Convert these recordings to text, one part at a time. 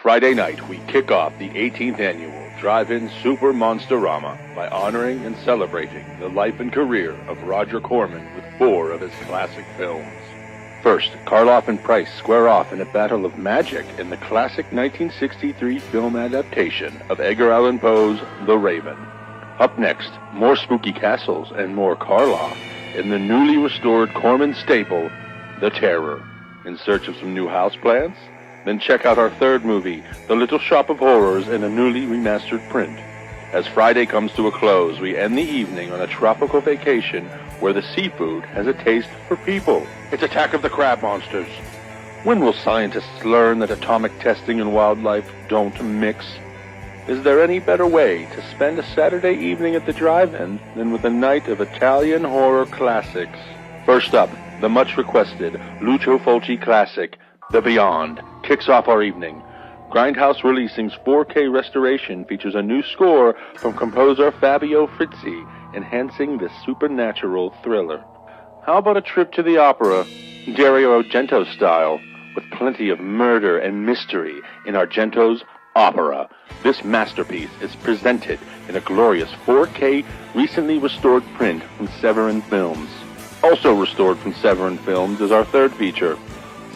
Friday night, we kick off the 18th annual Drive-In Super Monsterama by honoring and celebrating the life and career of Roger Corman with 4 of his classic films. First, Karloff and Price square off in a battle of magic in the classic 1963 film adaptation of Edgar Allan Poe's The Raven. Up next, more spooky castles and more Karloff in the newly restored Corman staple, The Terror. In search of some new houseplants? Then check out our third movie, The Little Shop of Horrors, in a newly remastered print. As Friday comes to a close, we end the evening on a tropical vacation where the seafood has a taste for people. It's Attack of the Crab Monsters. When will scientists learn that atomic testing and wildlife don't mix? Is there any better way to spend a Saturday evening at the drive-in than with a night of Italian horror classics? First up, the much-requested Lucio Fulci classic, The Beyond, kicks off our evening. Grindhouse Releasing's 4K restoration features a new score from composer Fabio Frizzi, enhancing the supernatural thriller. How about a trip to the opera, Dario Argento style, with plenty of murder and mystery in Argento's Opera? This masterpiece is presented in a glorious 4K recently restored print from Severin Films. Also restored from Severin Films is our third feature,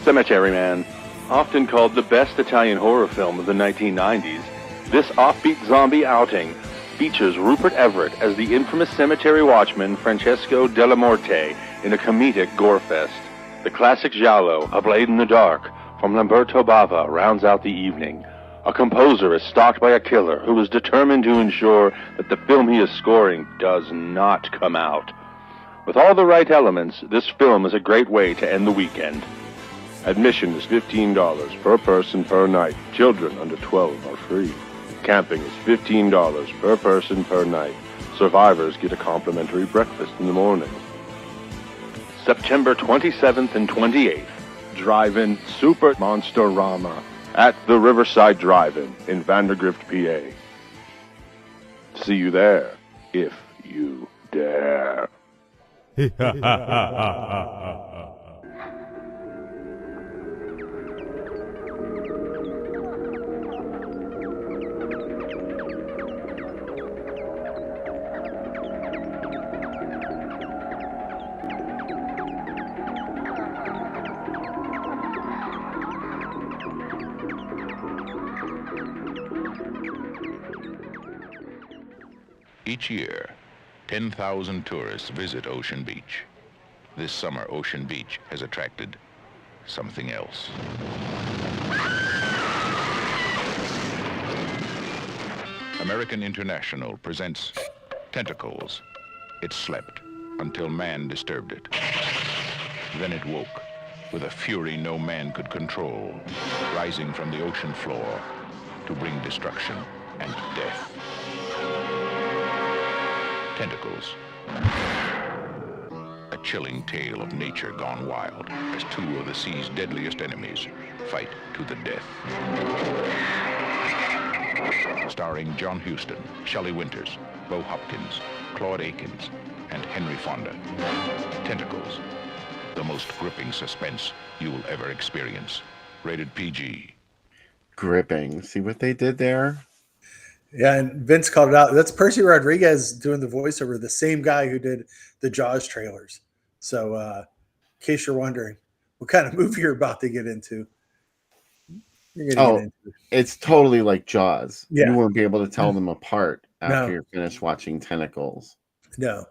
Cemetery Man. Often called the best Italian horror film of the 1990s, this offbeat zombie outing features Rupert Everett as the infamous cemetery watchman Francesco Della Morte in a comedic gore-fest. The classic giallo, A Blade in the Dark, from Lamberto Bava rounds out the evening. A composer is stalked by a killer who is determined to ensure that the film he is scoring does not come out. With all the right elements, this film is a great way to end the weekend. Admission is $15 per person per night. Children under 12 are free. Camping is $15 per person per night. Survivors get a complimentary breakfast in the morning. September 27th and 28th, Drive-In Super Monsterama at the Riverside Drive-In in Vandergrift, PA. See you there, if you dare. Each year, 10,000 tourists visit Ocean Beach. This summer, Ocean Beach has attracted something else. American International presents Tentacles. It slept until man disturbed it. Then it woke with a fury no man could control, rising from the ocean floor to bring destruction and death. Tentacles. A chilling tale of nature gone wild as 2 of the sea's deadliest enemies fight to the death. Starring John Huston, Shelley Winters, Bo Hopkins, Claude Akins, and Henry Fonda. Tentacles. The most gripping suspense you will ever experience. Rated PG. Gripping. See what they did there? Yeah, and Vince called it out. That's Percy Rodriguez doing the voiceover, the same guy who did the Jaws trailers. So, in case you're wondering what kind of movie you're about to get into, you're going to get into. It's totally like Jaws. Yeah. You won't be able to tell them apart after No. you're finished watching Tentacles. No.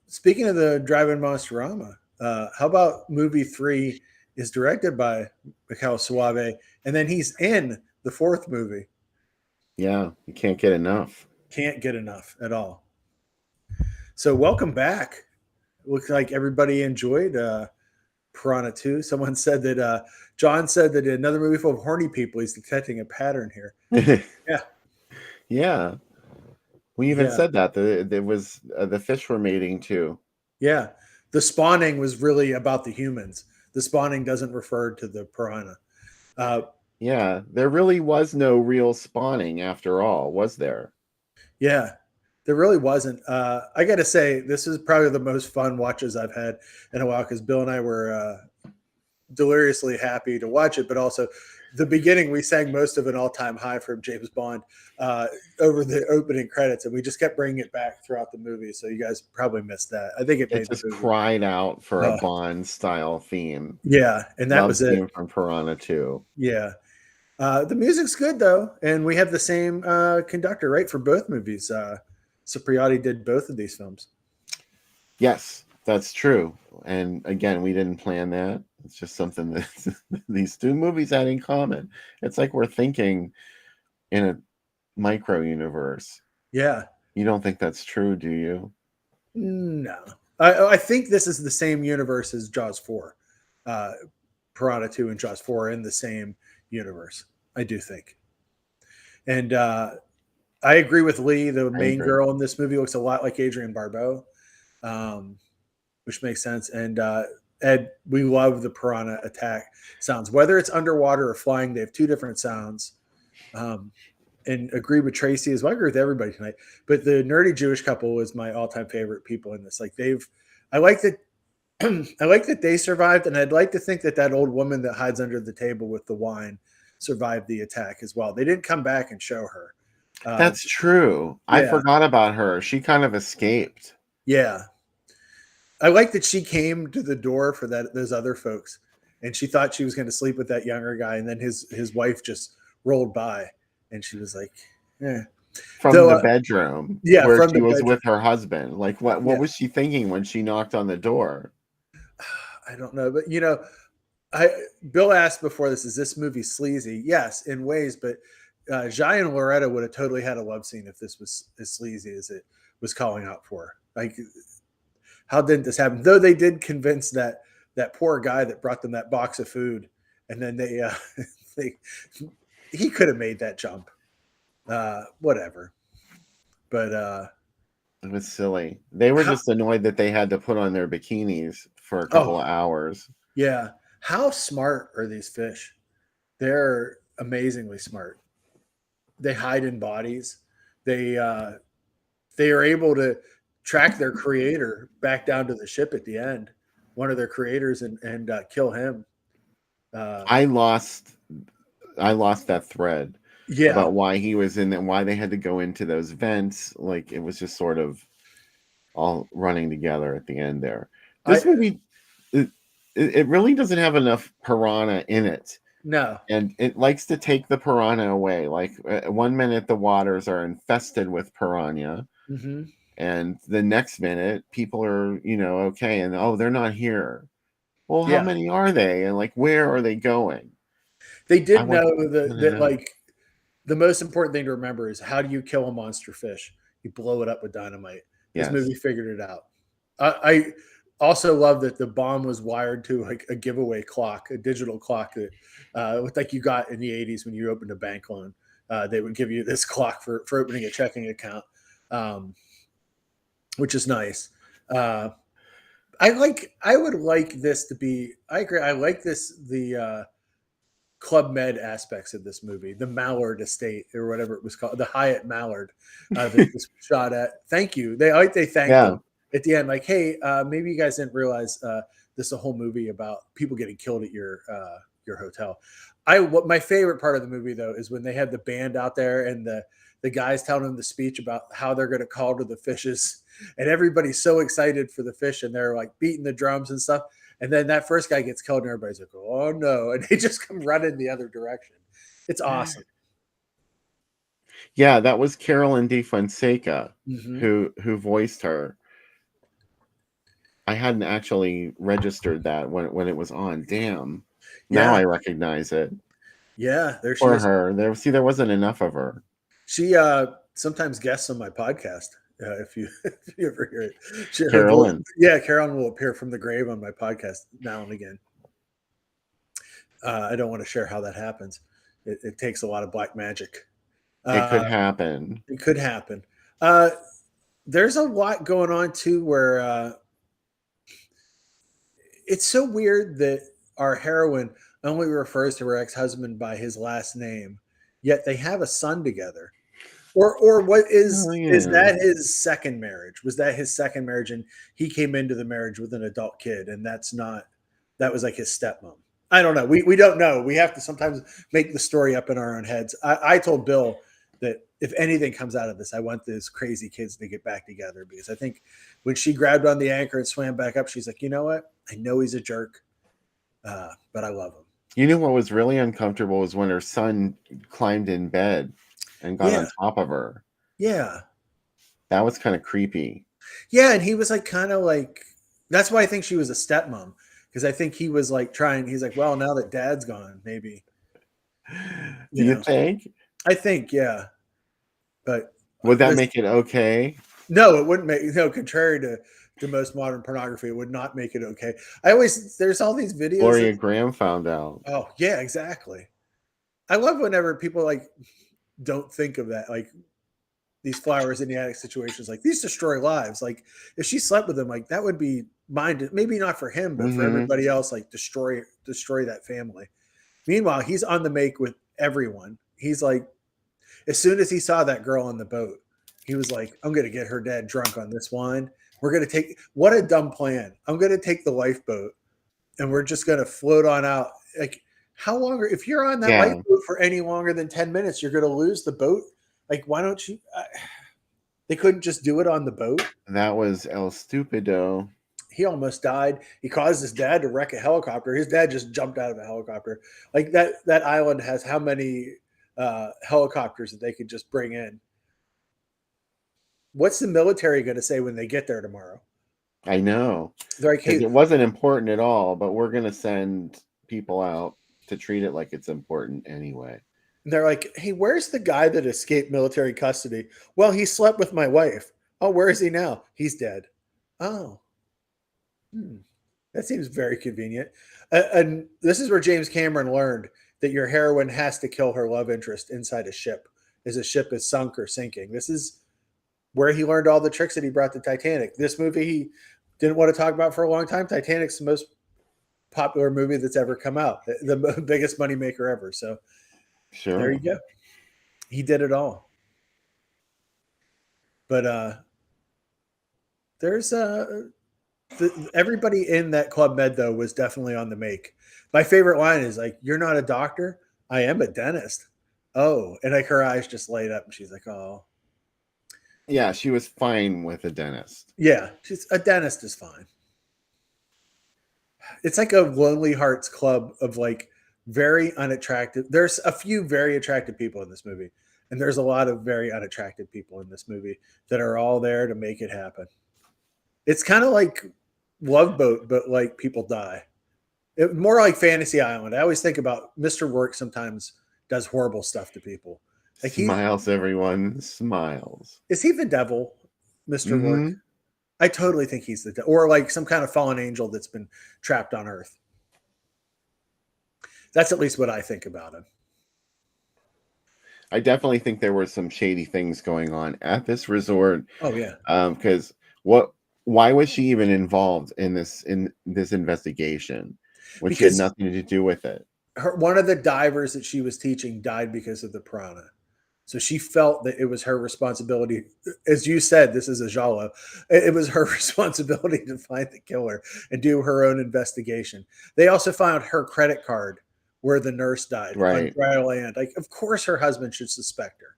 Speaking of the Drive-In Monsterama, how about movie 3 is directed by Mikhail Suave, and then he's in the 4th movie. Yeah, you can't get enough. Can't get enough at all. So welcome back. Looks like everybody enjoyed Piranha 2. Someone said that John said that another movie full of horny people. He's detecting a pattern here. Yeah. Yeah. We even said that. There was the fish were mating too. Yeah. The spawning was really about the humans. The spawning doesn't refer to the piranha. Yeah, there really was no real spawning after all, was there? Yeah, there really wasn't. I got to say, this is probably the most fun watches I've had in a while because Bill and I were deliriously happy to watch it, but also the beginning, we sang most of an all-time high from James Bond over the opening credits, and we just kept bringing it back throughout the movie. So you guys probably missed that. I think it It made the just movie. cried out for a Bond style theme. Yeah, and that Love was it. theme from Piranha 2. Yeah. The music's good though, and we have the same conductor, right, for both movies. Cipriani did both of these films. Yes, that's true. And again, we didn't plan that. It's just something that these two movies had in common. It's like we're thinking in a micro universe. Yeah. You don't think that's true, do you? No. I think this is the same universe as Jaws 4. Piranha 2 and Jaws 4 are in the same universe. I do think. And I agree with Lee. The main girl in this movie looks a lot like Adrienne Barbeau, which makes sense. And Ed, we love the piranha attack sounds. Whether it's underwater or flying, they have two different sounds. And agree with Tracy as well. I agree with everybody tonight. But the nerdy Jewish couple is my all-time favorite people in this. Like I like that I like that they survived, and I'd like to think that old woman that hides under the table with the wine survived the attack as well. They didn't come back and show her. That's true. Yeah. I forgot about her. She kind of escaped. Yeah. I like that she came to the door for those other folks, and she thought she was going to sleep with that younger guy, and then his wife just rolled by, and she was like, "Yeah." From the bedroom, where she was with her husband. Like, what was she thinking when she knocked on the door? I don't know, but Bill asked before this: is this movie sleazy? Yes, in ways, but Jai and Loretta would have totally had a love scene if this was as sleazy as it was calling out for. Like, how didn't this happen? Though they did convince that poor guy that brought them that box of food, and then he could have made that jump. Whatever. But it was silly. They were just annoyed that they had to put on their bikinis for a couple of hours. Yeah. How smart are these fish? They're amazingly smart. They hide in bodies. They are able to track their creator back down to the ship at the end, one of their creators, and kill him. I lost that thread. Yeah. About why he was in and why they had to go into those vents. Like, it was just sort of all running together at the end there. This movie, it really doesn't have enough piranha in it. No. And it likes to take the piranha away. Like, 1 minute the waters are infested with piranha. Mm-hmm. And the next minute people are, okay. And, they're not here. Well, how many are they? And like, where are they going? They did know that like, the most important thing to remember is, how do you kill a monster fish? You blow it up with dynamite. This movie figured it out. I also love that the bomb was wired to like a giveaway clock, a digital clock that like you got in the 80s when you opened a bank loan. They would give you this clock for opening a checking account, which is nice. I would like this to be, I agree. I like the Club Med aspects of this movie, the Mallard estate or whatever it was called, the Hyatt Mallard that this was shot at. Thank you. They thanked them at the end, like, hey, maybe you guys didn't realize this is a whole movie about people getting killed at your hotel. What my favorite part of the movie though is when they had the band out there and the guys telling them the speech about how they're going to call to the fishes, and everybody's so excited for the fish and they're like beating the drums and stuff. And then that first guy gets killed and everybody's like, oh no. And they just come running the other direction. It's awesome. Yeah, that was Carolyn DeFonseca who voiced her. I hadn't actually registered that when it was on. Damn. Now I recognize it. Yeah, there she is. is. Her. There wasn't enough of her. She sometimes guests on my podcast. If you ever hear it, Carolyn. Carolyn will appear from the grave on my podcast now and again. I don't want to share how that happens. It takes a lot of black magic. It could happen. It could happen. There's a lot going on too, where it's so weird that our heroine only refers to her ex-husband by his last name, yet they have a son together. Or what is that his second marriage? Was that his second marriage and he came into the marriage with an adult kid, and that was like his stepmom? I don't know. We don't know. We have to sometimes make the story up in our own heads. I told Bill that if anything comes out of this, I want those crazy kids to get back together, because I think when she grabbed on the anchor and swam back up, she's like, you know what? I know he's a jerk, but I love him. You know what was really uncomfortable was when her son climbed in bed and got on top of her. Yeah. That was kind of creepy. Yeah, and he was like kind of like, that's why I think she was a stepmom, because I think he was like trying, he's like, well, now that dad's gone, maybe. Do you think? I think, yeah. But would that make it okay? No, it wouldn't make, contrary to most modern pornography, it would not make it okay. There's all these videos. Gloria Graham found out. Oh, yeah, exactly. I love whenever people like don't think of that, like these flowers in the attic situations, like these destroy lives. Like if she slept with him, like that would be minded, maybe not for him, but for everybody else, like destroy that family. Meanwhile, he's on the make with everyone. He's like, as soon as he saw that girl on the boat, he was like, I'm going to get her dad drunk on this wine. We're going to take, what a dumb plan. I'm going to take the lifeboat and we're just going to float on out. Like, how longer, if you're on that lifeboat for any longer than 10 minutes, you're going to lose the boat. Like, why don't you, they couldn't just do it on the boat. That was El Stupido. He almost died. He caused his dad to wreck a helicopter. His dad just jumped out of a helicopter. Like that island has how many helicopters that they could just bring in? What's the military going to say when they get there tomorrow? I know. They're like, hey, it wasn't important at all, but we're going to send people out to treat it like it's important anyway. They're like, hey, where's the guy that escaped military custody? Well, he slept with my wife. Oh, where is he now? He's dead. Oh. That seems very convenient. And this is where James Cameron learned that your heroine has to kill her love interest inside a ship, as a ship is sunk or sinking. This is where he learned all the tricks that he brought to Titanic. This movie he didn't want to talk about for a long time. Titanic's the most popular movie that's ever come out, the biggest moneymaker ever. So sure, there you go. He did it all. But there's everybody in that Club Med, though, was definitely on the make. My favorite line is like, you're not a doctor? I am a dentist. Oh, and like her eyes just light up and she's like, oh. Yeah, she was fine with a dentist. Yeah, a dentist is fine. It's like a Lonely Hearts Club of like very unattractive. There's a few very attractive people in this movie, and there's a lot of very unattractive people in this movie that are all there to make it happen. It's kind of like Love Boat, but like people die. More like Fantasy Island. I always think about Mr. Work sometimes does horrible stuff to people. Like smiles, everyone smiles. Is he the devil, Mr. Work? I totally think he's the devil. Or like some kind of fallen angel that's been trapped on Earth. That's at least what I think about him. I definitely think there were some shady things going on at this resort. Oh, yeah. Because why was she even involved in this investigation, which had nothing to do with it? One of the divers that she was teaching died because of the piranha. So she felt that it was her responsibility. As you said, this is a giallo. It was her responsibility to find the killer and do her own investigation. They also found her credit card where the nurse died on dry land. Like, of course her husband should suspect her.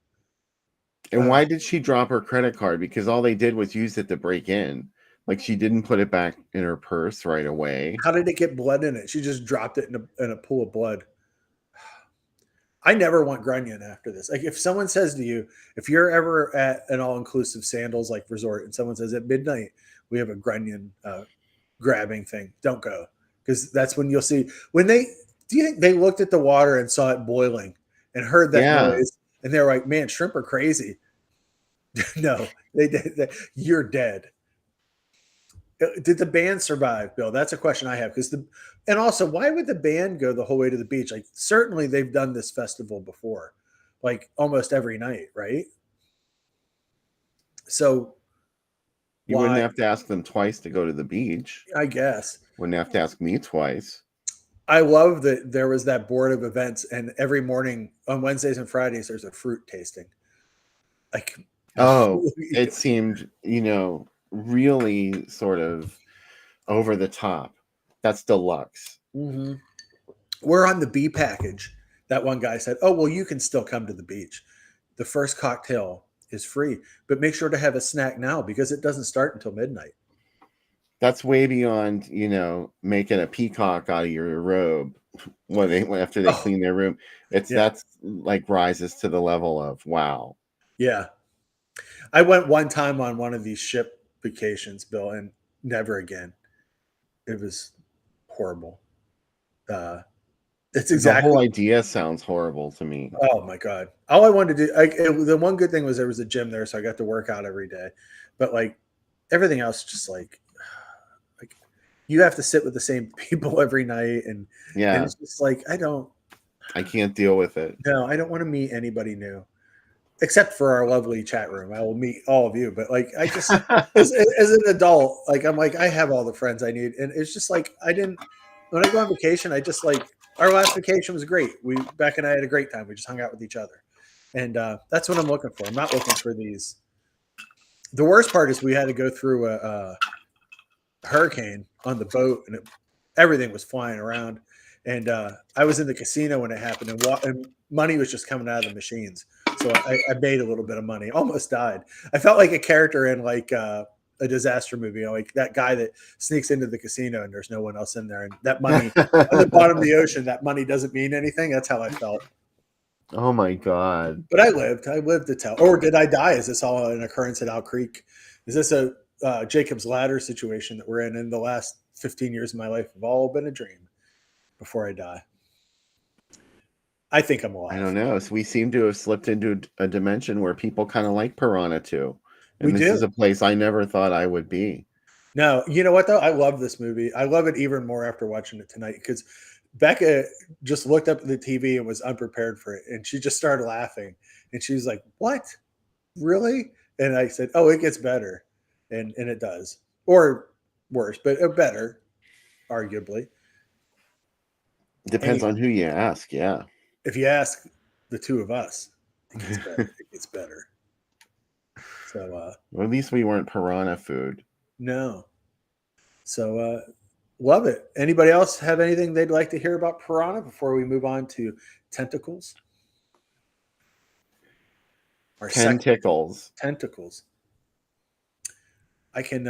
And why did she drop her credit card? Because all they did was use it to break in. Like, she didn't put it back in her purse right away. How did it get blood in it? She just dropped it in a pool of blood. I never want Grunion after this. Like, if someone says to you, if you're ever at an all-inclusive sandals like resort and someone says at midnight we have a Grunion grabbing thing, don't go, because that's when you'll see when they. Do you think they looked at the water and saw it boiling and heard that noise and they're like, "Man, shrimp are crazy"? No, they did. You're dead. Did the band survive, Bill? That's a question I have. And also, why would the band go the whole way to the beach? Like, certainly they've done this festival before, like almost every night, right? So you wouldn't have to ask them twice to go to the beach. I guess. Wouldn't have to ask me twice. I love that there was that board of events, and every morning on Wednesdays and Fridays, there's a fruit tasting. Like, it seemed, really sort of over the top. That's deluxe. Mm-hmm. We're on the B package. That one guy said, "Oh, well, you can still come to the beach. The first cocktail is free, but make sure to have a snack now because it doesn't start until midnight." That's way beyond, making a peacock out of your robe after they clean their room. That's like rises to the level of wow. Yeah. I went one time on one of these ship vacations, Bill, and never again. It was horrible. It's exactly the whole idea sounds horrible to me. Oh my God. All I wanted to do, the one good thing was there was a gym there, so I got to work out every day. But like everything else, just like you have to sit with the same people every night. And it's just like, I can't deal with it. No, I don't want to meet anybody new. Except for our lovely chat room. I will meet all of you. But like, I just, as an adult, like, I'm like, I have all the friends I need. And it's just like, when I go on vacation, I just like, our last vacation was great. Beck and I had a great time. We just hung out with each other. And that's what I'm looking for. I'm not looking for these. The worst part is we had to go through a hurricane on the boat and everything was flying around. And I was in the casino when it happened and money was just coming out of the machines. So I made a little bit of money, almost died. I felt like a character in like a disaster movie, like that guy that sneaks into the casino and there's no one else in there. And that money on the bottom of the ocean, that money doesn't mean anything. That's how I felt. Oh my God. But I lived to tell. Or did I die? Is this all an occurrence at Owl Creek? Is this a Jacob's Ladder situation that we're in the last 15 years of my life have all been a dream before I die? I think I'm alive. I don't know. So we seem to have slipped into a dimension where people kind of like Piranha 2. And this is a place I never thought I would be. No, you know what though? I love this movie. I love it even more after watching it tonight because Becca just looked up at the TV and was unprepared for it. And she just started laughing. And she was like, "What? Really?" And I said, "Oh, it gets better." And it does. Or worse, but better, arguably. Depends on who you ask, yeah. If you ask the two of us, it gets better. It gets better. So well, at least we weren't piranha food. No. So love it. Anybody else have anything they'd like to hear about Piranha before we move on to Tentacles? Or Tentacles. Tentacles. I can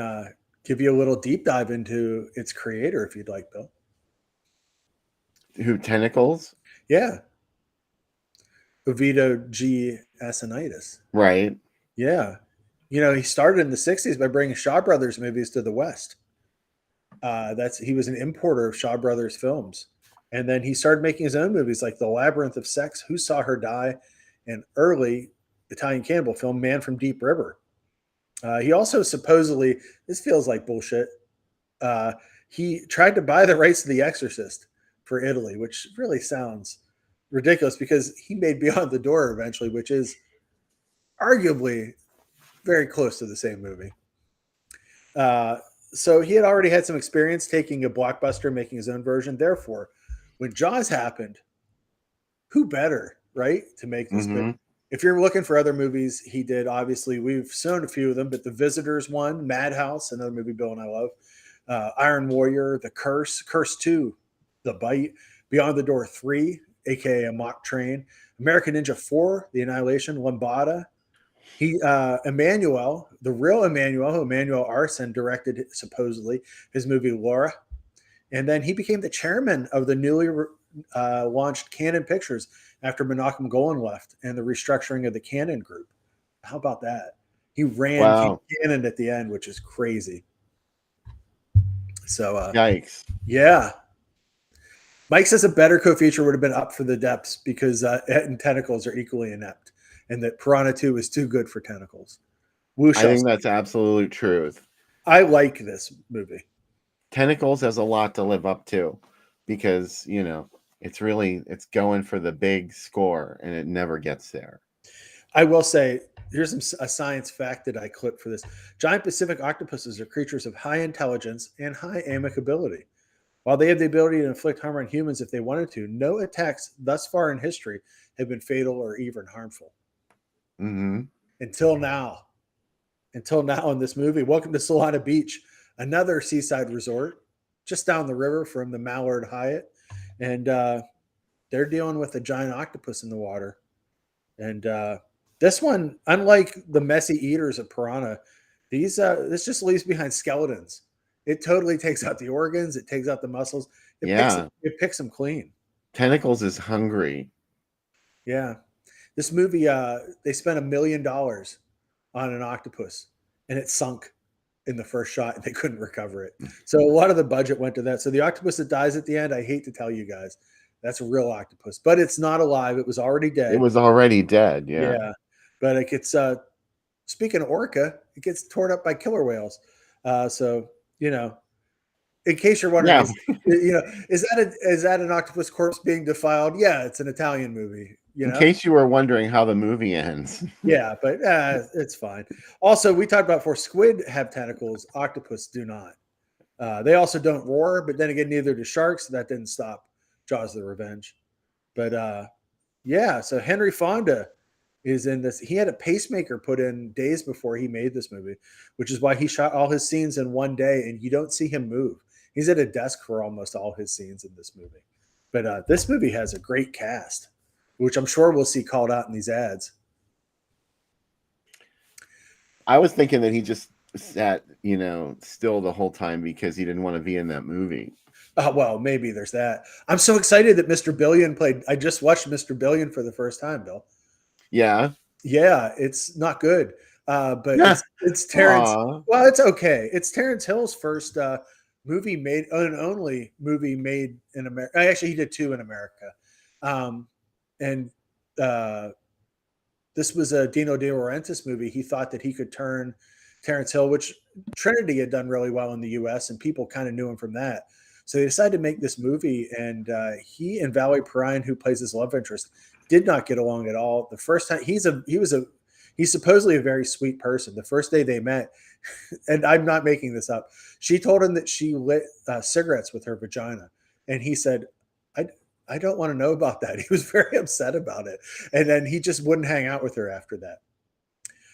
give you a little deep dive into its creator if you'd like, Bill. Who, Tentacles? Yeah. Oviedo G. Asinitis. Right. Yeah. You know, he started in the 60s by bringing Shaw Brothers movies to the West. He was an importer of Shaw Brothers films. And then he started making his own movies like The Labyrinth of Sex, Who Saw Her Die, and early Italian cannibal film Man from Deep River. He also supposedly, this feels like bullshit, he tried to buy the rights to The Exorcist for Italy, which really sounds ridiculous because he made Beyond the Door eventually, which is arguably very close to the same movie. So he had already had some experience taking a blockbuster, making his own version. Therefore, when Jaws happened, who better, right, to make this? Mm-hmm. If you're looking for other movies, he did. Obviously, we've shown a few of them, but The Visitors one, Madhouse, another movie Bill and I love, Iron Warrior, The Curse, Curse 2, The Bite, Beyond the Door 3, aka A Mock Train, American Ninja 4, The Annihilation, Lambada. Emmanuel, the real Emmanuel, who Emmanuel Arson directed supposedly his movie Laura. And then he became the chairman of the newly launched Canon Pictures after Menachem Golan left and the restructuring of the Canon Group. How about that? He ran Canon at the end, which is crazy. So, yikes. Yeah. Mike says a better co-feature would have been Up for the Depths because Het and Tentacles are equally inept. And that Piranha 2 is too good for Tentacles. I think that's absolute truth. I like this movie. Tentacles has a lot to live up to because, it's going for the big score and it never gets there. I will say, here's a science fact that I clipped for this. Giant Pacific octopuses are creatures of high intelligence and high amicability. While they have the ability to inflict harm on humans if they wanted to, no attacks thus far in history have been fatal or even harmful. Mm-hmm. Until now in this movie. Welcome to Solana Beach, another seaside resort just down the river from the Mallard Hyatt. and they're dealing with a giant octopus in the water. And this one, unlike the messy eaters of Piranha, this just leaves behind skeletons. It totally takes out the organs. It takes out the muscles. It picks them clean. Tentacles is hungry. Yeah. This movie, they spent $1 million on an octopus, and it sunk in the first shot, and they couldn't recover it. So a lot of the budget went to that. So the octopus that dies at the end, I hate to tell you guys, that's a real octopus, but it's not alive. It was already dead. It was already dead. Yeah. Yeah. But it gets, speaking of orca, it gets torn up by killer whales. So, in case you're wondering, is that an octopus corpse being defiled? Yeah, it's an Italian movie. In case you were wondering how the movie ends. Yeah, but it's fine. Also, we talked about before, squid have tentacles, octopus do not. They also don't roar, but then again, neither do sharks. So that didn't stop Jaws of the Revenge. But yeah, so Henry Fonda is in this. He had a pacemaker put in days before he made this movie, which is why he shot all his scenes in one day, and you don't see him move. He's at a desk for almost all his scenes in this movie. But this movie has a great cast, which I'm sure we'll see called out in these ads. I was thinking that he just sat, still the whole time because he didn't want to be in that movie. Well, maybe there's that. I'm so excited that Mr. Billion played. I just watched Mr. Billion for the first time, Bill. Yeah. Yeah, it's not good. But it's Terrence. Aww. Well, it's okay. It's Terrence Hill's first movie made, and only movie made in America. Actually, he did 2 in America. And this was a Dino De Laurentiis movie. He thought that he could turn Terrence Hill, which Trinity had done really well in the U.S., and people kind of knew him from that. So they decided to make this movie, and he and Valerie Perrine, who plays his love interest, did not get along at all. The first time he's supposedly a very sweet person. The first day they met, and I'm not making this up, she told him that she lit cigarettes with her vagina, and he said, I don't want to know about that. He was very upset about it. And then he just wouldn't hang out with her after that.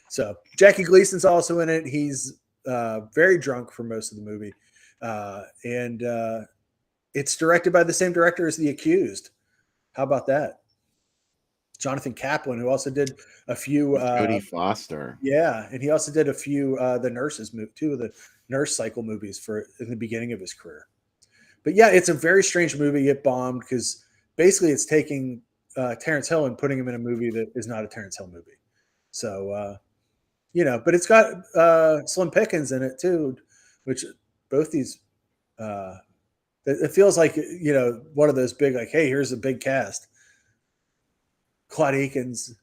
So Jackie Gleason's also in it. He's very drunk for most of the movie. And it's directed by the same director as The Accused. How about that? Jonathan Kaplan, who also did a few Jodie Foster. Yeah, and he also did a few the Nurses movie, 2 of the Nurse Cycle movies in the beginning of his career. But yeah, it's a very strange movie. It bombed because basically it's taking Terrence Hill and putting him in a movie that is not a Terrence Hill movie. So but it's got Slim Pickens in it too, which both these it feels like one of those big, like, hey, here's a big cast. Claude Akins.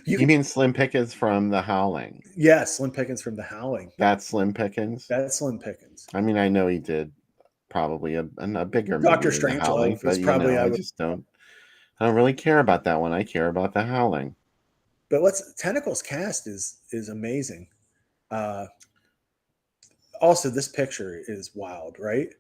You mean Slim Pickens from The Howling? Yeah, Slim Pickens from The Howling. That's Slim Pickens? That's Slim Pickens. I mean, I know he did probably a bigger Dr. Strangelove, but probably I don't really care about that one. I care about The Howling. But Tentacles cast is amazing. Also, this picture is wild, right?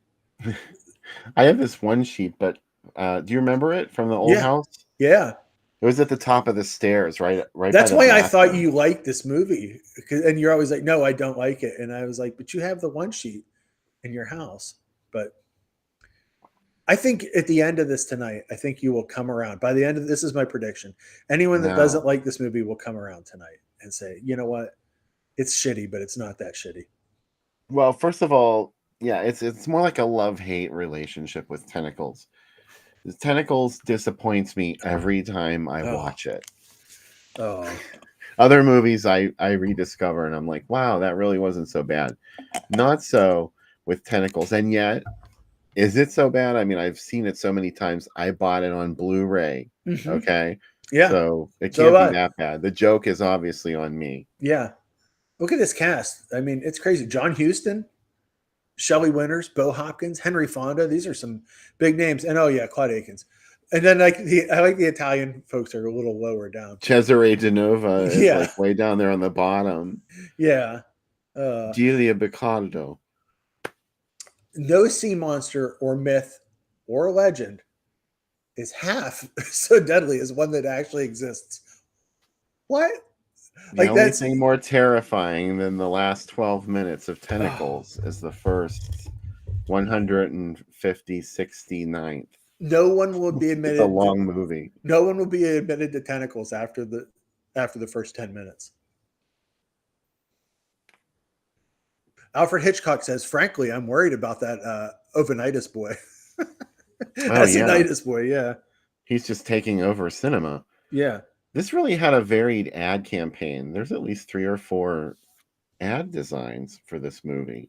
I have this one sheet, but do you remember it from the old house? Yeah. It was at the top of the stairs, right. That's why I thought you liked this movie, and you're always like, "No, I don't like it." And I was like, "But you have the one sheet in your house." But I think at the end of this tonight, I think you will come around. By the end of this is my prediction. Anyone that doesn't like this movie will come around tonight and say, "You know what? It's shitty, but it's not that shitty." Well, first of all, yeah, it's more like a love-hate relationship with Tentacles. Tentacles disappoints me every time I watch it. Oh. Other movies I rediscover and I'm like, wow, that really wasn't so bad. Not so with Tentacles. And yet, is it so bad? I mean, I've seen it so many times. I bought it on Blu-ray. Mm-hmm. Okay. Yeah. So it can't be that bad. The joke is obviously on me. Yeah. Look at this cast. I mean, it's crazy. John Huston, Shelley Winters, Bo Hopkins, Henry Fonda. These are some big names. And Claude Akins. And then I like the Italian folks are a little lower down. Cesare De Nova is like way down there on the bottom. Yeah. Delia Bicardo. No sea monster or myth or legend is half so deadly as one that actually exists. What? The only thing more terrifying than the last 12 minutes of Tentacles is the first 159th. No one will be admitted. It's a long movie. No one will be admitted to tentacles after the first 10 minutes. Alfred Hitchcock says, "Frankly, I'm worried about that ovenitis boy." Asinitis boy, yeah. He's just taking over cinema. Yeah. This really had a varied ad campaign. There's at least 3 or 4 ad designs for this movie.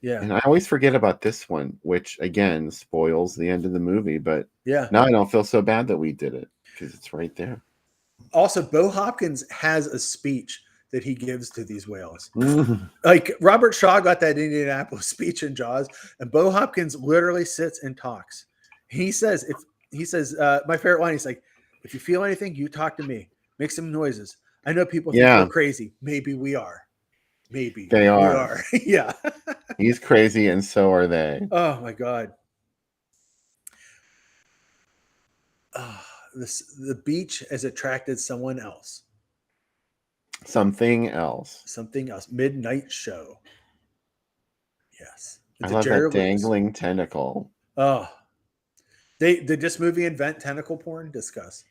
Yeah. And I always forget about this one, which again spoils the end of the movie. But yeah, now I don't feel so bad that we did it because it's right there. Also, Bo Hopkins has a speech that he gives to these whales. Like Robert Shaw got that Indianapolis speech in Jaws, and Bo Hopkins literally sits and talks. He says, my favorite line, he's like, "If you feel anything, you talk to me. Make some noises. I know people think we're crazy. Maybe we are. Maybe they are. Yeah. He's crazy, and so are they. Oh my God. The beach has attracted someone else. Something else. Midnight Show. Yes. I love that dangling tentacle. Oh. Did this movie invent tentacle porn? Discuss.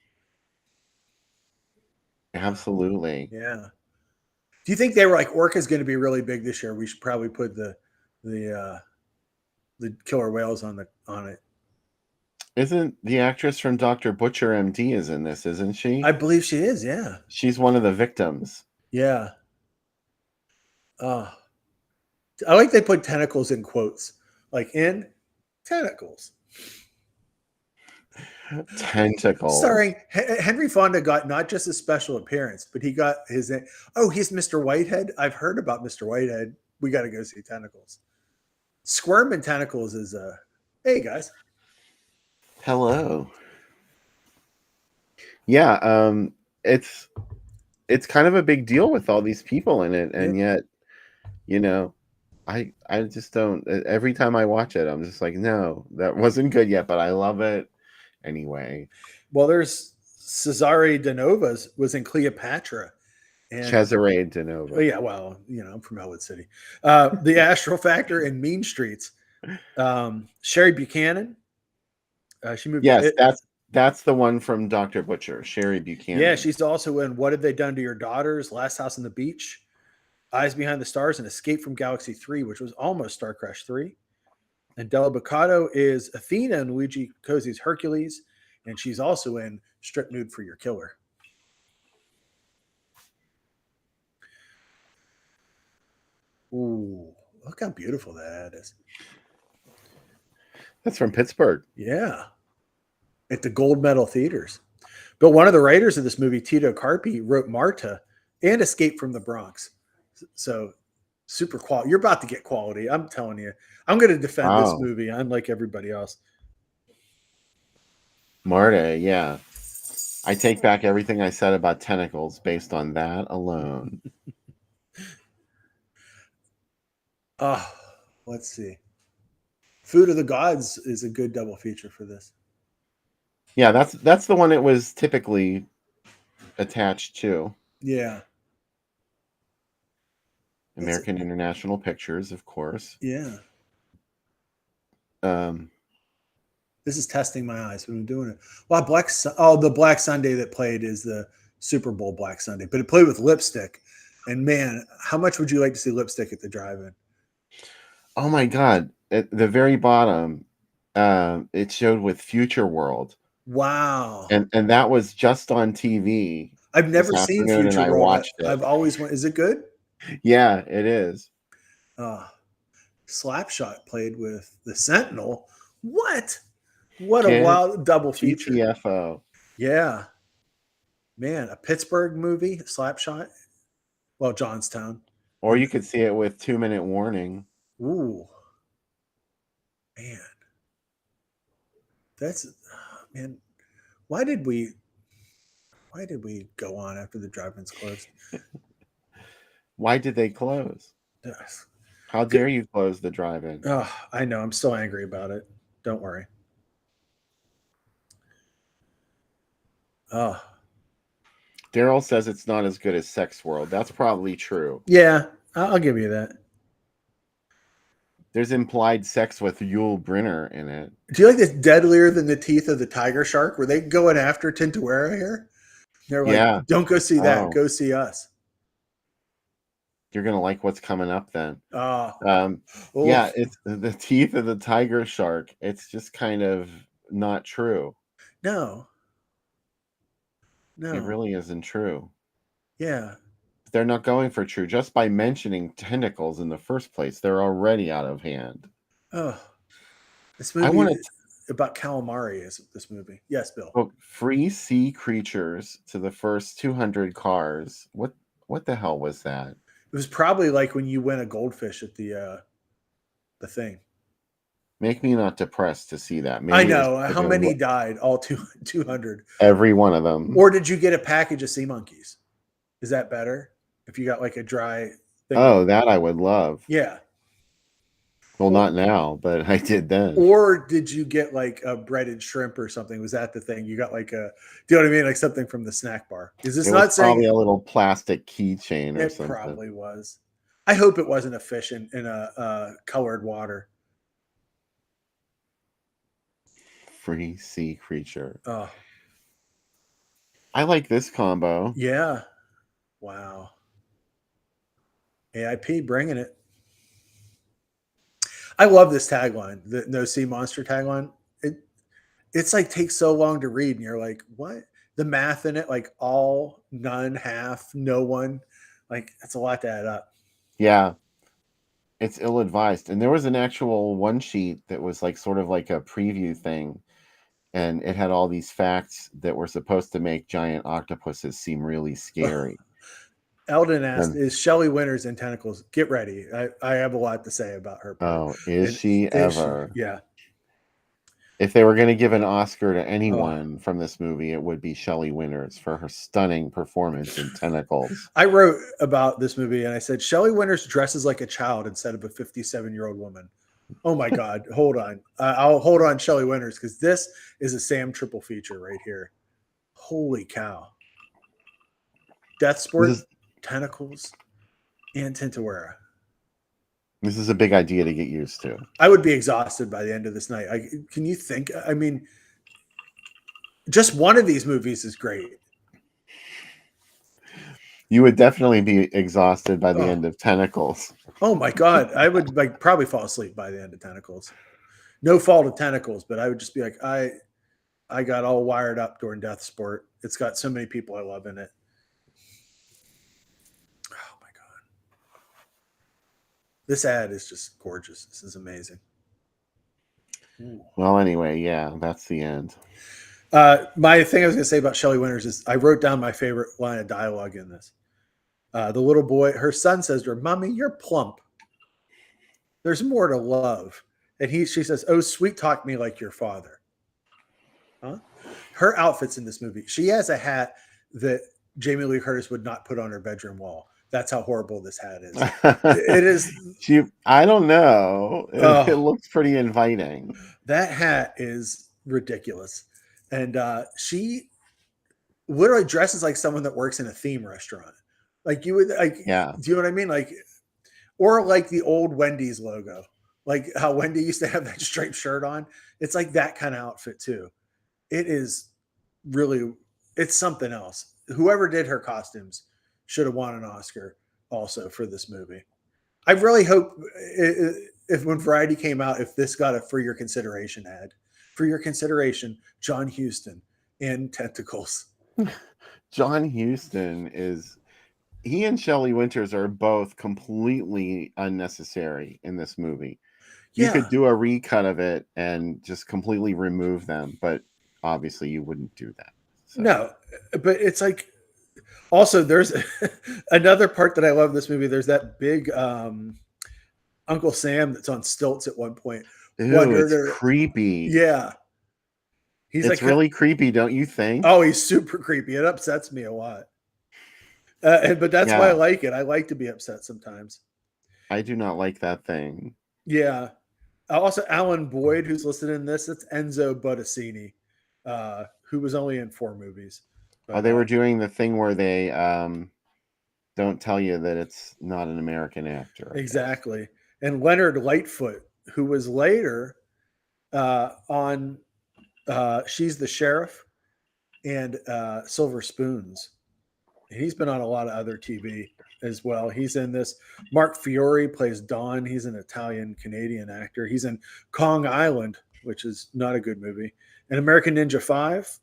Absolutely. Yeah. Do you think they were like, Orca's going to be really big this year? We should probably put the killer whales on it. Isn't the actress from Dr. Butcher MD is in this, isn't she? I believe she is, yeah. She's one of the victims. Yeah. I like they put tentacles in quotes. Like in tentacles. Tentacles. Starring Henry Fonda got not just a special appearance, but he got his name. Oh, he's Mr. Whitehead. I've heard about Mr. Whitehead. We got to go see Tentacles. Squirm and Tentacles is hey guys. Hello. Yeah, it's kind of a big deal with all these people in it, and yet, I just don't. Every time I watch it, I'm just like, no, that wasn't good yet, but I love it anyway. Well, there's Cesare de Nova's was in Cleopatra. And, Cesare de Nova. Oh yeah, well, I'm from Elwood City. The Astral Factor and Mean Streets. Sherry Buchanan. She moved. Yes, that's the one from Dr. Butcher, Sherry Buchanan. Yeah, she's also in What Have They Done to Your Daughters, Last House on the Beach, Eyes Behind the Stars, and Escape from Galaxy 3, which was almost Star Crash 3. And Della Boccato is Athena in Luigi Cozzi's Hercules, and she's also in Strip Nude for Your Killer. Ooh, look how beautiful that is. That's from Pittsburgh. Yeah. At the Gold Medal Theaters. But one of the writers of this movie, Tito Carpi, wrote Marta and Escape from the Bronx. So super quality. You're about to get quality. I'm telling you. I'm going to defend this movie, unlike everybody else. Marta, yeah. I take back everything I said about Tentacles based on that alone. Let's see. Food of the Gods is a good double feature for this. Yeah, that's the one it was typically attached to. Yeah. American International Pictures, of course. Yeah. This is testing my eyes when I'm doing it. Well, the Black Sunday that played is the Super Bowl Black Sunday, but it played with lipstick. And man, how much would you like to see lipstick at the drive-in? Oh my God. At the very bottom, it showed with Future World. Wow. And that was just on TV. I've never seen Future World. I watched it. I've always wanted. Is it good? Yeah, it is. Slapshot played with the Sentinel. What a wild double feature. GTFO. Yeah. Man, a Pittsburgh movie, Slapshot. Well, Johnstown. Or you could see it with 2 Minute Warning. Ooh. Man. Why did we go on after the drive-ins closed? Why did they close? Yes. How dare you close the drive-in? Oh, I know. I'm still angry about it. Don't worry. Oh. Daryl says it's not as good as Sex World. That's probably true. Yeah, I'll give you that. There's implied sex with Yul Brynner in it. Do you like this deadlier than the teeth of the tiger shark? Were they going after Tintuera here? They're like, don't go see that. Go see us. You're gonna like what's coming up then. Oh. Yeah, it's the teeth of the tiger shark. It's just kind of not true. No. It really isn't true. Yeah. They're not going for true. Just by mentioning tentacles in the first place, they're already out of hand. Oh. This movie about calamari is this movie. Yes, Bill. Oh, free sea creatures to the first 200 cars. What the hell was that? It was probably like when you win a goldfish at the thing. Make me not depressed to see that. Maybe I know. How many died? All 200. Every one of them. Or did you get a package of sea monkeys? Is that better? If you got like a dry thing? Oh, that I would love. Yeah. Well, not now, but I did then. Or did you get like a breaded shrimp or something? Was that the thing? You got like do you know what I mean? Like something from the snack bar. Is this not saying probably a little plastic keychain or something? It probably was. I hope it wasn't a fish in a colored water. Free sea creature. Oh. I like this combo. Yeah. Wow. AIP bringing it. I love this tagline, the No Sea Monster tagline. It's like takes so long to read, and you're like, what? The math in it, like all, none, half, no one. Like, that's a lot to add up. Yeah. It's ill-advised. And there was an actual one sheet that was like sort of like a preview thing. And it had all these facts that were supposed to make giant octopuses seem really scary. Eldon asked, is Shelley Winters in Tentacles? Get ready. I have a lot to say about her. Oh, is she ever? Yeah. If they were going to give an Oscar to anyone from this movie, it would be Shelley Winters for her stunning performance in Tentacles. I wrote about this movie and I said, Shelley Winters dresses like a child instead of a 57-year-old woman. Oh my God. Hold on. I'll hold on Shelley Winters because this is a Sam triple feature right here. Holy cow. Death Sport, Tentacles, and Tintuera. This is a big idea to get used to. I would be exhausted by the end of this night. Can you think? I mean, just one of these movies is great. You would definitely be exhausted by the end of Tentacles. Oh my God. I would probably fall asleep by the end of Tentacles. No fault of Tentacles, but I would just be like, I got all wired up during Death Sport. It's got so many people I love in it. Oh my God. This ad is just gorgeous. This is amazing. Well, anyway, yeah, that's the end. My thing I was going to say about Shelley Winters is I wrote down my favorite line of dialogue in this. The little boy, her son says to her, Mommy, you're plump. There's more to love. And she says, oh, sweet talk me like your father. Huh? Her outfits in this movie. She has a hat that Jamie Lee Curtis would not put on her bedroom wall. That's how horrible this hat is. It is. I don't know. It looks pretty inviting. That hat is ridiculous. And she literally dresses like someone that works in a theme restaurant. Like you would like, yeah. Do you know what I mean? Like, or like the old Wendy's logo, like how Wendy used to have that striped shirt on. It's like that kind of outfit too. It is really, it's something else. Whoever did her costumes should have won an Oscar also for this movie. I really hope if when Variety came out, if this got a for your consideration ad, for your consideration, John Huston in Tentacles. John Huston he and Shelley Winters are both completely unnecessary in this movie. You could do a recut of it and just completely remove them, but obviously you wouldn't do that. So. No, but it's like, also there's another part that I love in this movie. There's that big Uncle Sam that's on stilts at one point. Ew, it's creepy. Yeah. It's really creepy, don't you think? Oh, he's super creepy. It upsets me a lot. But that's why I like it. I like to be upset sometimes. I do not like that thing. Yeah. Also, Alan Boyd, who's listed in this, it's Enzo Bottacini, who was only in 4 movies. But, they were doing the thing where they don't tell you that it's not an American actor. Exactly. and Leonard Lightfoot, who was later on She's the Sheriff and Silver Spoons. He's been on a lot of other TV as well. He's in this. Mark Fiore plays Don. He's an Italian-Canadian actor. He's in Kong Island, which is not a good movie, and American Ninja 5,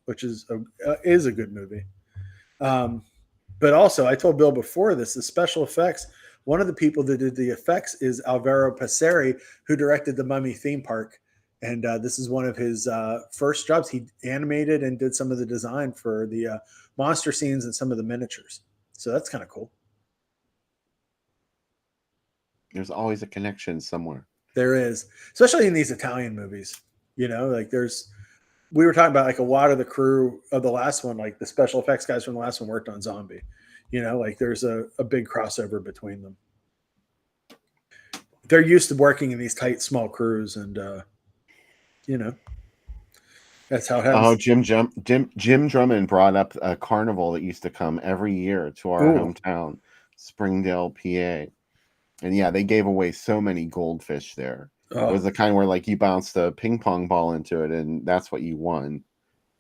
which is a good movie. But also, I told Bill before this, the special effects, one of the people that did the effects is Alvaro Passeri, who directed the Mummy theme park. And this is one of his first jobs. He animated and did some of the design for the monster scenes and some of the miniatures. So that's kind of cool. There's always a connection somewhere. There is, especially in these Italian movies. You know, like we were talking about like a lot of the crew of the last one, like the special effects guys from the last one worked on Zombie. You know, like there's a big crossover between them. They're used to working in these tight, small crews, and you know, that's how it happens. Oh, Jim Drummond brought up a carnival that used to come every year to our hometown, Springdale, PA. And yeah, they gave away so many goldfish there. Oh. It was the kind where like you bounced a ping pong ball into it and that's what you won.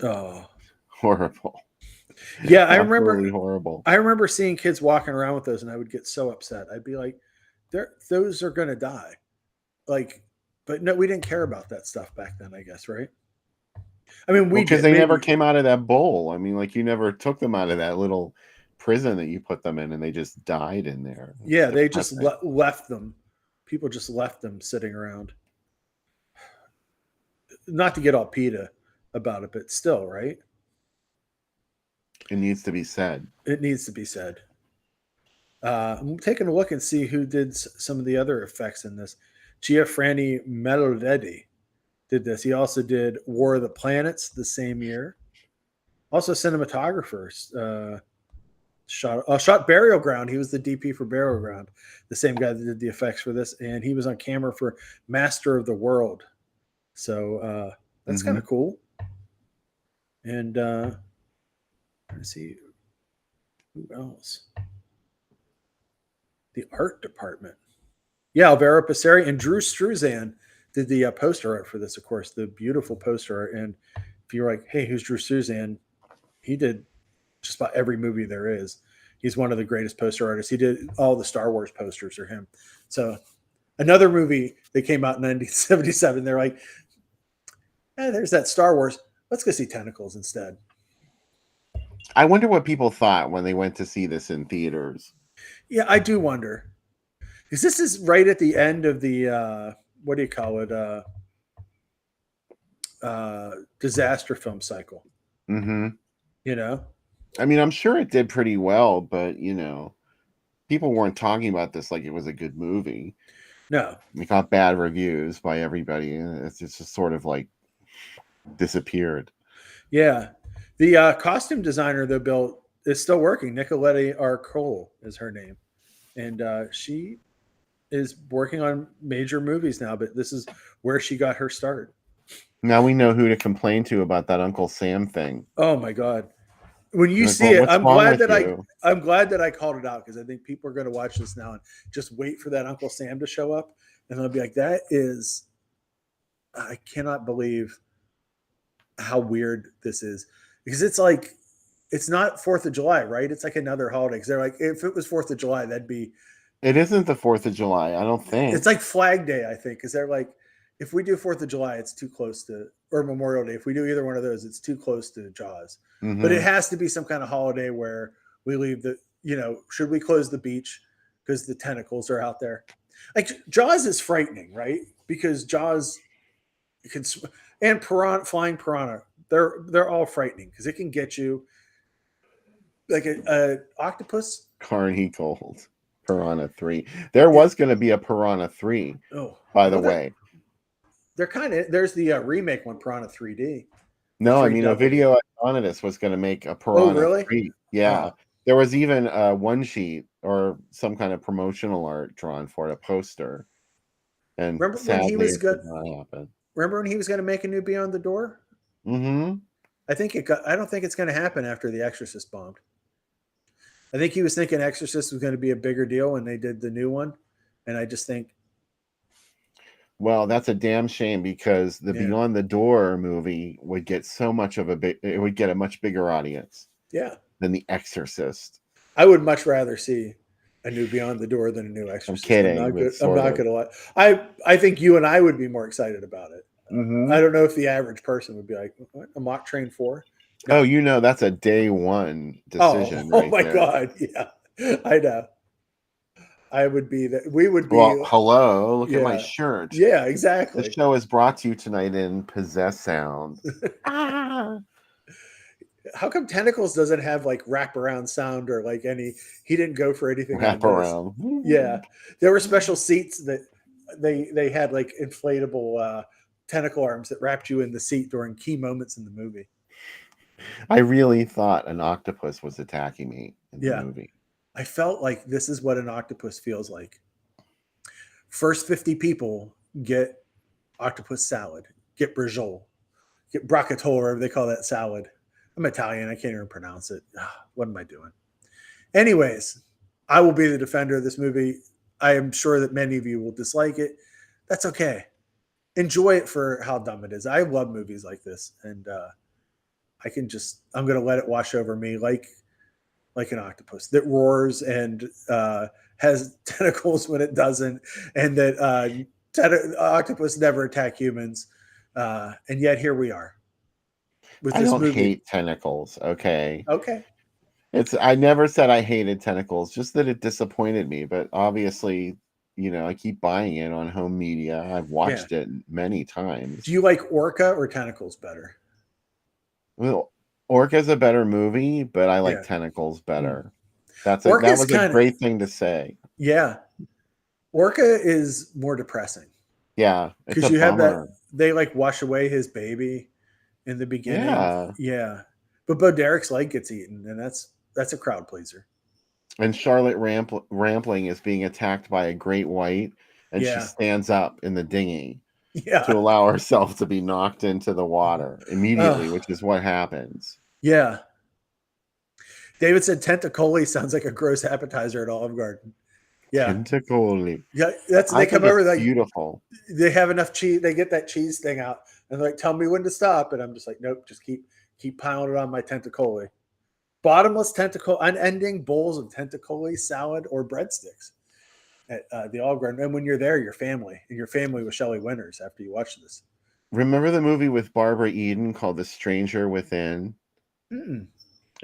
Oh, horrible. Yeah, I remember horrible. I remember seeing kids walking around with those and I would get so upset. I'd be like, those are gonna die. Like, but no, we didn't care about that stuff back then, I guess, right? I mean, because they never came out of that bowl. I mean, like you never took them out of that little prison that you put them in and they just died in there. Yeah, they just left them. People just left them sitting around. Not to get all PETA about it, but still, right? It needs to be said. It needs to be said. I'm taking a look and see who did some of the other effects in this. Gianfranco Melodedi did this. He also did War of the Planets the same year. Also cinematographers. Shot Burial Ground. He was the DP for Burial Ground, the same guy that did the effects for this, and he was on camera for Master of the World. So that's kind of cool. And let's see who else. The art department. Yeah, Alvaro Passeri and Drew Struzan did the poster art for this, of course, the beautiful poster art. And if you're like, hey, who's Drew Struzan? He did just about every movie there is. He's one of the greatest poster artists. He did all the Star Wars posters are him. So another movie that came out in 1977, they're like, there's that Star Wars. Let's go see Tentacles instead. I wonder what people thought when they went to see this in theaters. Yeah, I do wonder. Because this is right at the end of the, what do you call it? Disaster film cycle. Mm-hmm. You know? I mean, I'm sure it did pretty well, but, you know, people weren't talking about this like it was a good movie. No. It got bad reviews by everybody. It's just sort of like disappeared. Yeah. The costume designer, though, Bill, is still working. Nicolette R. Cole is her name. And she is working on major movies now, but this is where she got her start. Now we know who to complain to about that Uncle Sam thing. Oh, my God. When you see it, I'm glad that I called it out because I think people are going to watch this now and just wait for that Uncle Sam to show up. And they'll be like, I cannot believe how weird this is. Because it's like, it's not 4th of July, right? It's like another holiday. Because they're like, if it was 4th of July, that'd be. It isn't the 4th of July, I don't think. It's like Flag Day, I think. Because they're like, if we do 4th of July, it's too close to, or Memorial Day. If we do either one of those, it's too close to Jaws. Mm-hmm. But it has to be some kind of holiday where we leave should we close the beach because the tentacles are out there? Like Jaws is frightening, right? Because Jaws and flying piranha, they're all frightening because it can get you like a octopus. Carney Gold, Piranha 3. There was going to be a Piranha 3, by the way. They're there's the remake one, Piranha 3D. No, I mean, a video Anonymous was going to make a Piranha 3. Yeah. Oh. There was even a one sheet or some kind of promotional art drawn for it, a poster. And remember when he was good? Remember when he was going to make a new Beyond the Door? Mm-hmm. I don't think it's going to happen after The Exorcist bombed. I think he was thinking Exorcist was going to be a bigger deal when they did the new one. And I just think, well, that's a damn shame, because the Beyond the Door movie would get it would get a much bigger audience. Yeah. Than The Exorcist. I would much rather see a new Beyond the Door than a new Exorcist. I'm kidding. I'm not going to lie. I think you and I would be more excited about it. Mm-hmm. I don't know if the average person would be like, what? A mock train 4? No. Oh, that's a day one decision. Oh my God. Yeah, I know. I would be that. We would be. Well, hello. Look at my shirt. Yeah, exactly. The show is brought to you tonight in Possessed Sounds. How come Tentacles doesn't have like wraparound sound or like any? He didn't go for anything. Wraparound. Yeah, there were special seats that they had like inflatable tentacle arms that wrapped you in the seat during key moments in the movie. I really thought an octopus was attacking me in the movie. I felt like this is what an octopus feels like. First 50 people get octopus salad, get brajol, get bracciatole, whatever they call that salad. I'm Italian. I can't even pronounce it. What am I doing? Anyways, I will be the defender of this movie. I am sure that many of you will dislike it. That's okay. Enjoy it for how dumb it is. I love movies like this. And I'm going to let it wash over me like an octopus that roars and has tentacles when it doesn't, and that octopus never attack humans. And yet here we are. I don't hate tentacles. Okay. Okay. I never said I hated tentacles, just that it disappointed me. But obviously, I keep buying it on home media. I've watched it many times. Do you like Orca or Tentacles better? Well, Orca's a better movie, but I like Tentacles better. That was a great thing to say. Yeah. Orca is more depressing. Yeah. Because you have that, they like wash away his baby in the beginning. Yeah. But Bo Derek's leg gets eaten, and that's a crowd pleaser. And Charlotte Rampling is being attacked by a great white, and she stands up in the dinghy to allow herself to be knocked into the water immediately, which is what happens. Yeah. David said tentacoli sounds like a gross appetizer at Olive Garden. Yeah. Tentacoli. Yeah, they come over like beautiful. They have enough cheese. They get that cheese thing out and they're like, tell me when to stop. And I'm just like, nope, just keep piling it on my tentacoli. Bottomless unending bowls of tentacoli, salad, or breadsticks at the Olive Garden. And when you're there, your family with Shelley Winters after you watch this. Remember the movie with Barbara Eden called The Stranger Within? Mm-mm.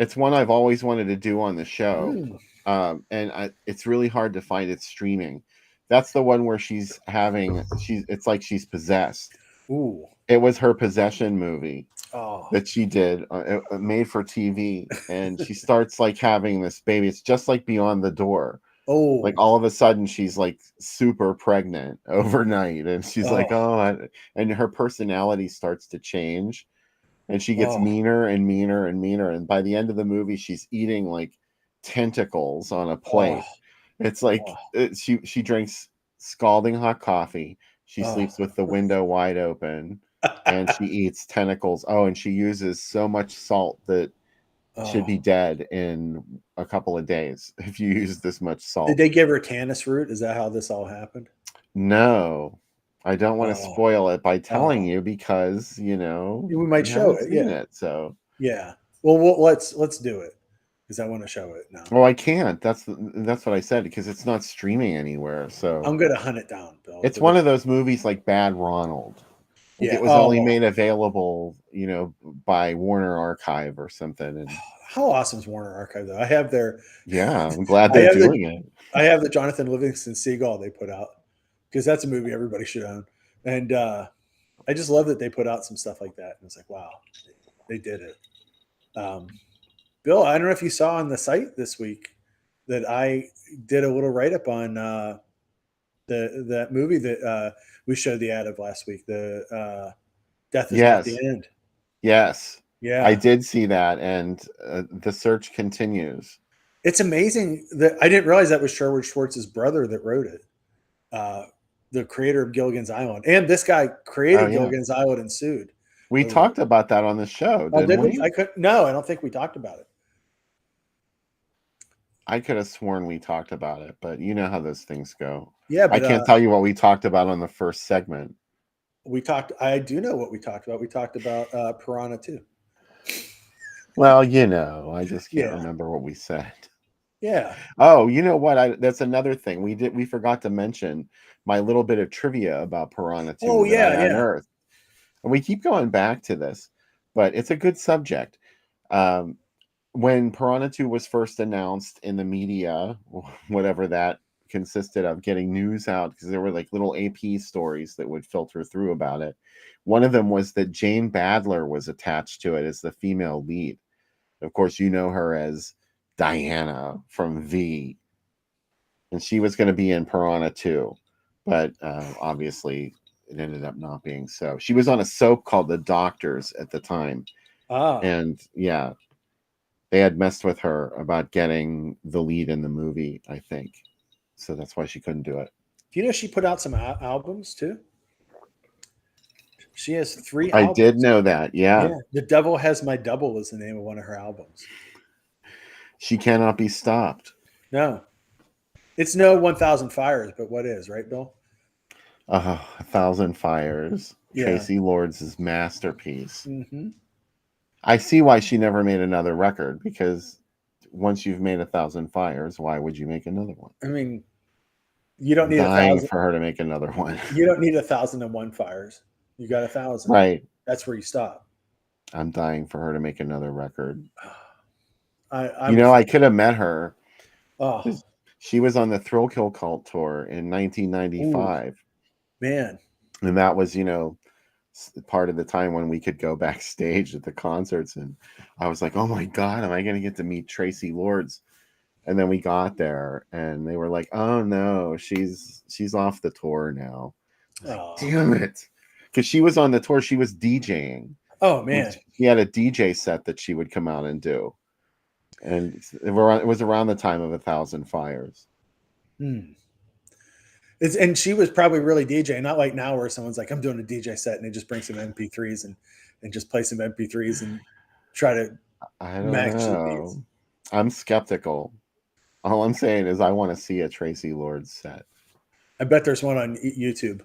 It's one I've always wanted to do on the show. It's really hard to find it streaming. That's the one where it's like she's possessed. Ooh. It was her possession movie that she did, made for TV. And she starts like having this baby. It's just like Beyond the Door. Oh, like all of a sudden she's like super pregnant overnight. And she's like, and her personality starts to change. And she gets meaner and meaner and meaner. And by the end of the movie, she's eating like tentacles on a plate. It's like she drinks scalding hot coffee. She sleeps with the window wide open. And she eats tentacles. And she uses so much salt that she'd be dead in a couple of days if you use this much salt. Did they give her tannis root? Is that how this all happened? No. I don't want to spoil it by telling you because, we might show it. It, so yeah. Well, let's do it because I want to show it now. Well, I can't. That's what I said because it's not streaming anywhere. So I'm gonna hunt it down, Bill. It's one of those movies like Bad Ronald. It was only made available, by Warner Archive or something. And how awesome is Warner Archive though? I have their I'm glad they're doing it. I have the Jonathan Livingston Seagull they put out because that's a movie everybody should own. And I just love that they put out some stuff like that. And it's like, wow, they did it. Bill, I don't know if you saw on the site this week that I did a little write-up on that movie that we showed the ad of last week, the Death is Not the End. Yes. Yeah. I did see that, and the search continues. It's amazing that I didn't realize that was Sherwood Schwartz's brother that wrote it. The creator of Gilligan's Island. And this guy created Gilligan's Island and sued. We talked about that on the show, didn't we? No, I don't think we talked about it. I could have sworn we talked about it, but you know how those things go. Yeah, but I can't tell you what we talked about on the first segment. I do know what we talked about. We talked about Piranha 2. Well, I just can't Yeah. remember what we said. Yeah. Oh, you know what? That's another thing. We forgot to mention my little bit of trivia about Piranha 2 Oh, that I yeah. unearthed. And we keep going back to this, but it's a good subject. Um, when Piranha 2 was first announced in the media, whatever that consisted of, getting news out, because there were like little AP stories that would filter through about it. One of them was that Jane Badler was attached to it as the female lead. Of course, you know her as Diana from V, and she was going to be in Piranha 2, but obviously it ended up not being so. She was on a soap called The Doctors at the time, and yeah, they had messed with her about getting the lead in the movie, I think, so that's why she couldn't do it. Do you know she put out some albums too? She has 3 I albums. did know that. Yeah. The Devil Has My Double is the name of one of her albums. She cannot be stopped. No. It's no 1,000 Fires, but what is, right, Bill? 1,000 Fires. Yeah. Tracy Lords' masterpiece. Mm-hmm. I see why she never made another record, because once you've made 1,000 Fires, why would you make another one? I mean, you don't need dying 1,000 for her to make another one. You don't need 1,001 Fires. You got 1,000. Right. That's where you stop. I'm dying for her to make another record. I I could have met her. Oh, she was on the Thrill Kill Cult tour in 1995. Ooh, man. And that was, part of the time when we could go backstage at the concerts. And I was like, oh my God, am I going to get to meet Tracy Lords? And then we got there and they were like, oh no, she's off the tour now. Oh. Damn it. Because she was on the tour, she was DJing. Oh man. She had a DJ set that she would come out and do. And it was around the time of 1,000 Fires. And she was probably really DJing, not like now where someone's like, I'm doing a DJ set and they just bring some MP3s and just play some MP3s and try to I don't know. Beats. I'm skeptical. All I'm saying is I want to see a Tracy Lords set. I bet there's one on YouTube.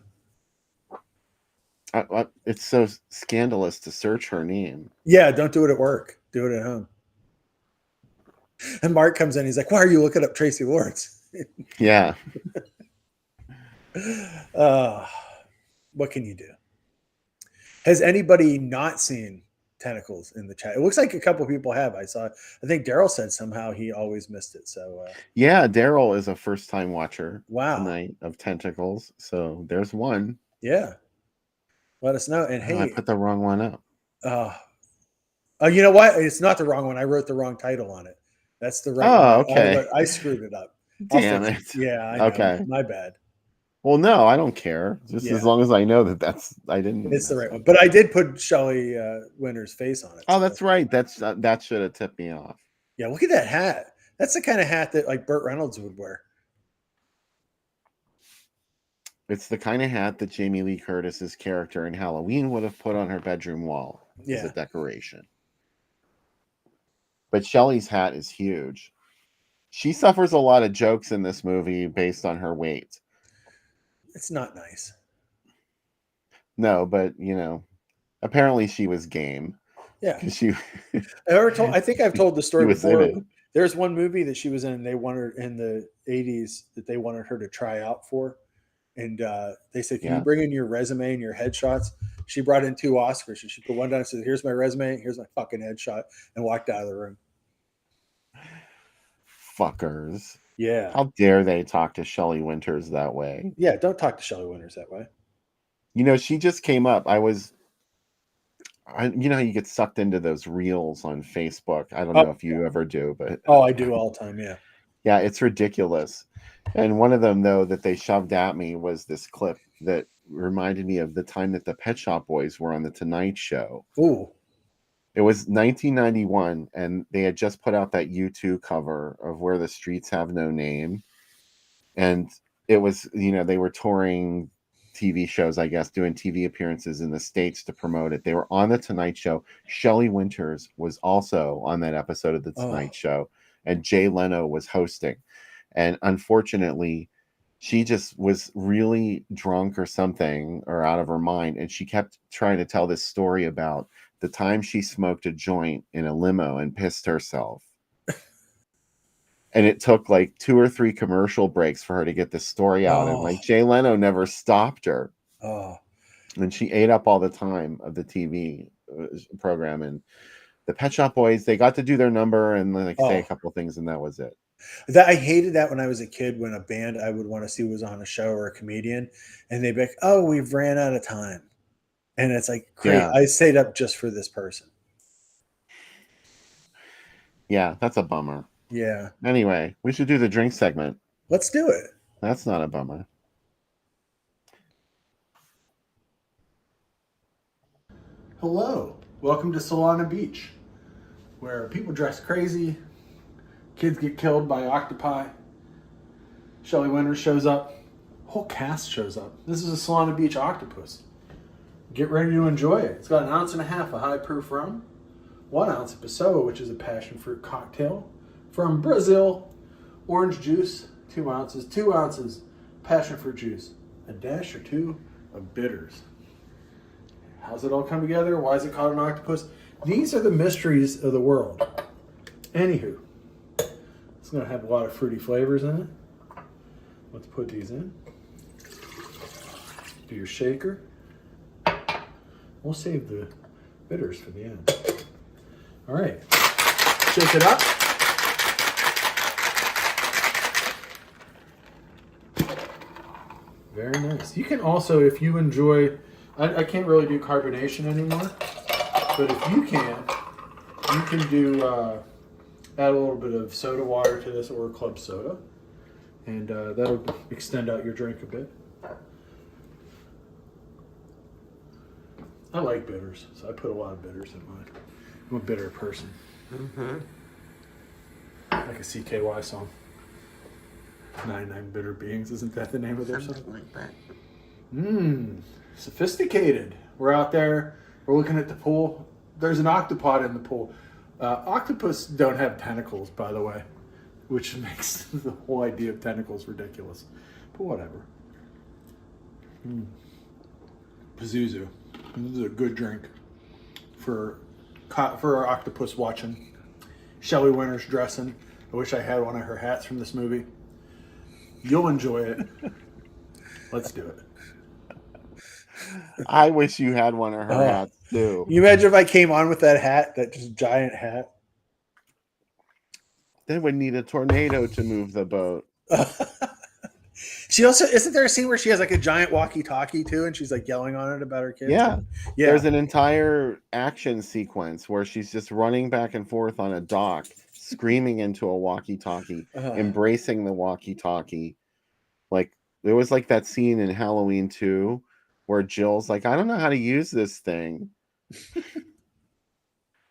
It's so scandalous to search her name. Yeah, don't do it at work. Do it at home. And Mark comes in. He's like, why are you looking up Tracy Lords? Yeah. What can you do? Has anybody not seen Tentacles in the chat? It looks like a couple people have. I think Daryl said somehow he always missed it. So yeah, Daryl is a first-time watcher. Wow. Tonight of Tentacles. So there's one. Yeah. Let us know. And hey, I put the wrong one up. You know what? It's not the wrong one. I wrote the wrong title on it. That's the right one. Oh, okay. I screwed it up. Damn it. Yeah, I know. Okay. My bad. Well, no, I don't care. Just as long as I know I didn't. It's the right one. But I did put Shelley Winter's face on it. Oh, that's right. That should have tipped me off. Yeah, look at that hat. That's the kind of hat that like Burt Reynolds would wear. It's the kind of hat that Jamie Lee Curtis's character in Halloween would have put on her bedroom wall as a decoration. But Shelley's hat is huge. She suffers a lot of jokes in this movie based on her weight. It's not nice. No, but apparently she was game. Yeah. She I think I've told the story before. In it. There's one movie that she was in. They wanted in the 80s that they wanted her to try out for. And they said, can you bring in your resume and your headshots? She brought in 2 Oscars and she put one down and said, here's my resume, here's my fucking headshot, and walked out of the room. Fuckers. Yeah. How dare they talk to Shelley Winters that way? Yeah, don't talk to Shelley Winters that way. She just came up. You know how you get sucked into those reels on Facebook? I don't know if you ever do, but I do all the time, yeah. Yeah, it's ridiculous. And one of them, though, that they shoved at me was this clip that reminded me of the time that the Pet Shop Boys were on The Tonight Show. Ooh. It was 1991, and they had just put out that U2 cover of Where the Streets Have No Name. And it was, they were touring TV shows, I guess, doing TV appearances in the States to promote it. They were on The Tonight Show. Shelley Winters was also on that episode of The Tonight Show. and Jay Leno was hosting. And unfortunately, she just was really drunk or something, or out of her mind, and she kept trying to tell this story about the time she smoked a joint in a limo and pissed herself. And it took like 2 or 3 commercial breaks for her to get this story out. And like Jay Leno never stopped her. And she ate up all the time of the TV program. And the Pet Shop Boys, they got to do their number and like say a couple things, and that was it. I hated that when I was a kid, when a band I would want to see was on a show or a comedian, and they'd be like, "Oh, we've ran out of time," and it's like, "Great, yeah. I stayed up just for this person." Yeah, that's a bummer. Yeah. Anyway, we should do the drink segment. Let's do it. That's not a bummer. Hello. Welcome to Solana Beach, where people dress crazy, kids get killed by octopi, Shelley Winters shows up, whole cast shows up. This is a Solana Beach octopus. Get ready to enjoy it. It's got 1.5 ounces of high proof rum, 1 ounce of Pessoa, which is a passion fruit cocktail from Brazil, orange juice, 2 ounces, 2 ounces passion fruit juice, a dash or 2 of bitters. How's it all come together? Why is it called an octopus? These are the mysteries of the world. Anywho, it's going to have a lot of fruity flavors in it. Let's put these in. Do your shaker. We'll save the bitters for the end. All right. Shake it up. Very nice. You can also, if you enjoy, I can't really do carbonation anymore, but if you can do, add a little bit of soda water to this, or club soda, and that'll extend out your drink a bit. I like bitters, so I put a lot of bitters in mine. I'm a bitter person. Mm-hmm. Like a CKY song. 99 Bitter Beings, isn't that the name of their song? Something like that. Sophisticated. We're out there, we're looking at the pool. There's an octopod in the pool. Octopus don't have tentacles, by the way, which makes the whole idea of tentacles ridiculous. But whatever. Pazuzu. This is a good drink for our octopus watching. Shelley Winters dressing. I wish I had one of her hats from this movie. You'll enjoy it. Let's do it. I wish you had one of her hats too. You imagine if I came on with that hat, that just giant hat? They would need a tornado to move the boat. She also, isn't there a scene where she has like a giant walkie-talkie too, and she's like yelling on it about her kids? Yeah. There's an entire action sequence where she's just running back and forth on a dock, screaming into a walkie-talkie, embracing the walkie-talkie. Like there was like that scene in Halloween 2 where Jill's like, I don't know how to use this thing.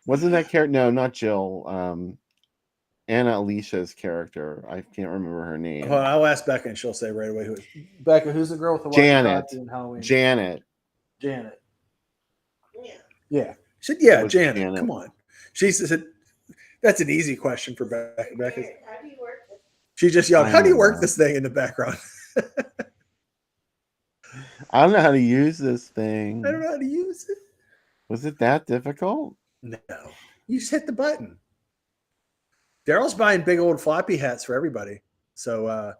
Wasn't that character? No, not Jill. Anna Alicia's character. I can't remember her name. Well, I'll ask Becca and she'll say right away who it is. Becca, who's the girl with the Janet. in Halloween? Janet. Yeah. She said, yeah, Janet. Come on. She said, that's an easy question for Becca. Becca. How do you work this? She just yelled, how do you work this thing in the background? I don't know how to use this thing. I don't know how to use it. Was it that difficult? No. You just hit the button. Daryl's buying big old floppy hats for everybody. So